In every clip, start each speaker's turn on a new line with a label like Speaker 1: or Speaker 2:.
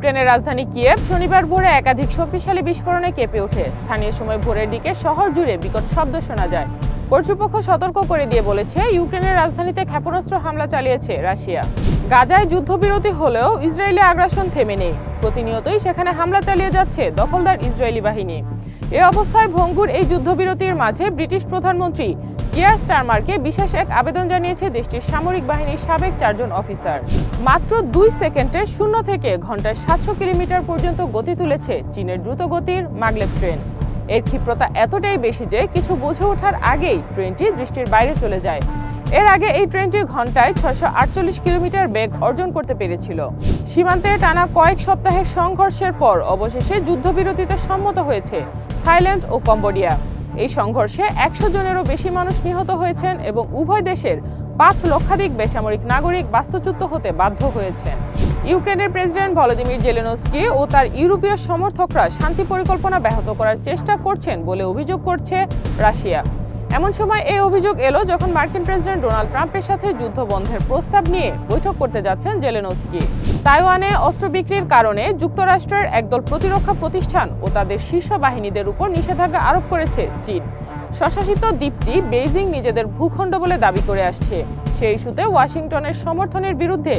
Speaker 1: ইউক্রেনের রাজধানী কিয়েভ শনিবার ভোরে একাধিক শক্তিশালী বিস্ফোরণে কেঁপে ওঠে। স্থানীয় সময় ভোরের দিকে শহর জুড়ে বিকট শব্দ শোনা যায়। কর্তৃপক্ষ সতর্ক করে দিয়ে বলেছে, ইউক্রেনের রাজধানীতে ক্ষেপণাস্ত্র হামলা চালিয়েছে রাশিয়া। গাজায় যুদ্ধবিরতি হলেও ইসরায়েলি আগ্রাসন থেমে নেই। প্রতিনিয়তই সেখানে হামলা চালিয়ে যাচ্ছে দখলদার ইসরায়েলি বাহিনী। এ অবস্থায় ভঙ্গুর এই যুদ্ধবিরতির মাঝে ব্রিটিশ প্রধানমন্ত্রী কিয়ার স্টারমারকে বিশেষ এক আবেদন জানিয়েছে দেশটির সামরিক বাহিনীর সাবেক 4 জন অফিসার। মাত্র 2 সেকেন্ডে 0 থেকে ঘন্টায় 700 কিলোমিটার পর্যন্ত গতি তুলেছে চীনের দ্রুতগতির মাগলেভ ট্রেন। এর ক্ষিপ্রতা এতটাই বেশি যে কিছু বুঝে ওঠার আগেই ট্রেনটি দৃষ্টির বাইরে চলে যায়। এর আগে এই ট্রেনটি ঘন্টায় 648 কিলোমিটার বেগ অর্জন করতে পেরেছিল। সীমান্তে টানা কয়েক সপ্তাহের সংঘর্ষের পর অবশেষে যুদ্ধবিরতিতে সম্মত হয়েছে থাইল্যান্ড ও কম্বোডিয়া। এই সংঘর্ষে 100 জনেরও বেশি মানুষ নিহত হয়েছেন এবং উভয় দেশের 5 লক্ষাধিক বেসামরিক নাগরিক বাস্তুচ্যুত হতে বাধ্য হয়েছেন। ইউক্রেনের প্রেসিডেন্ট ভলোদিমির জেলেনস্কি ও তার ইউরোপীয় সমর্থকরা শান্তি পরিকল্পনা ব্যাহত করার চেষ্টা করছেন বলে অভিযোগ করছে রাশিয়া। এমন সময় এই অভিযোগ এলো যখন মার্কিন প্রেসিডেন্ট ডোনাল্ড ট্রাম্পের সাথে যুদ্ধ বন্ধের প্রস্তাব নিয়ে বৈঠক করতে যাচ্ছেন জেলেনস্কি। তাইওয়ানে অস্ত্র বিক্রির কারণে যুক্তরাষ্ট্রের একদল প্রতিরক্ষা প্রতিষ্ঠান ও তাদের শীর্ষ বাহিনীদের উপর নিষেধাজ্ঞা আরোপ করেছে চীন। স্বশাসিত দ্বীপটি বেইজিং নিজেদের ভূখণ্ড বলে দাবি করে আসছে। সেই ইস্যুতে ওয়াশিংটনের সমর্থনের বিরুদ্ধে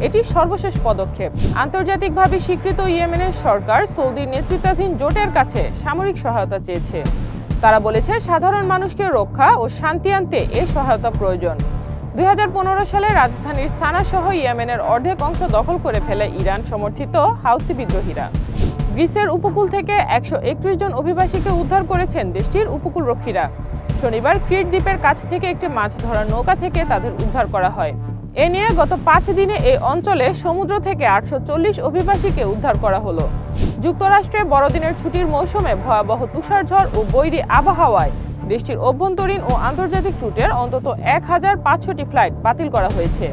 Speaker 1: এটি সর্বশেষ পদক্ষেপ। আন্তর্জাতিকভাবে স্বীকৃত ইয়েমেনের সরকার সৌদির নেতৃত্বাধীন জোটের কাছে সামরিক সহায়তা চেয়েছে। তারা বলেছে, সাধারণ মানুষকে রক্ষা ও শান্তি আনতে এ সহায়তা প্রয়োজন। 2015 সালে রাজধানীর সানা সহ ইয়েমেনের অর্ধেক অংশ দখল করে ফেলে ইরান সমর্থিত হাউসি বিদ্রোহীরা। গ্রিসের উপকূল থেকে 131 জন অভিবাসীকে উদ্ধার করেছেন দেশটির উপকূলরক্ষীরা। শনিবার ক্রিট দ্বীপের কাছ থেকে একটি মাছ ধরার নৌকা থেকে তাদের উদ্ধার করা হয়। এ নিয়ে গত 5 দিনে এই অঞ্চলে সমুদ্র থেকে 840 অভিবাসীকে উদ্ধার করা হলো। যুক্তরাষ্ট্রে বড়দিনের ছুটির মৌসুমে ভয়াবহ তুষারঝড় ও বৈরী আবহাওয়ায় দেশটির অভ্যন্তরীণ ও আন্তর্জাতিক রুটের অন্তত 1500টি ফ্লাইট বাতিল করা হয়েছে।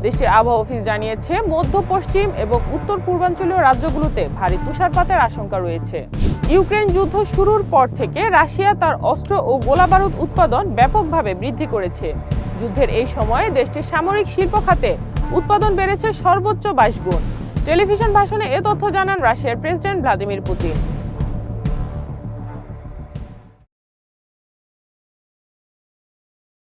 Speaker 1: দেশটির আবহাওয়া অফিস জানিয়েছে, মধ্য পশ্চিম এবং উত্তর পূর্বাঞ্চলীয় রাজ্যগুলোতে ভারী তুষারপাতের আশঙ্কা রয়েছে। ইউক্রেন যুদ্ধ শুরুর পর থেকে রাশিয়া তার অস্ত্র ও গোলাবারুদ উৎপাদন ব্যাপকভাবে বৃদ্ধি করেছে। যুদ্ধের এই সময়ে দেশটির সামরিক শিল্প খাতে উৎপাদন বেড়েছে সর্বোচ্চ 22 গুণ। টেলিভিশন ভাষণে এ তথ্য জানান রাশিয়ার প্রেসিডেন্ট ভ্লাদিমির পুতিন।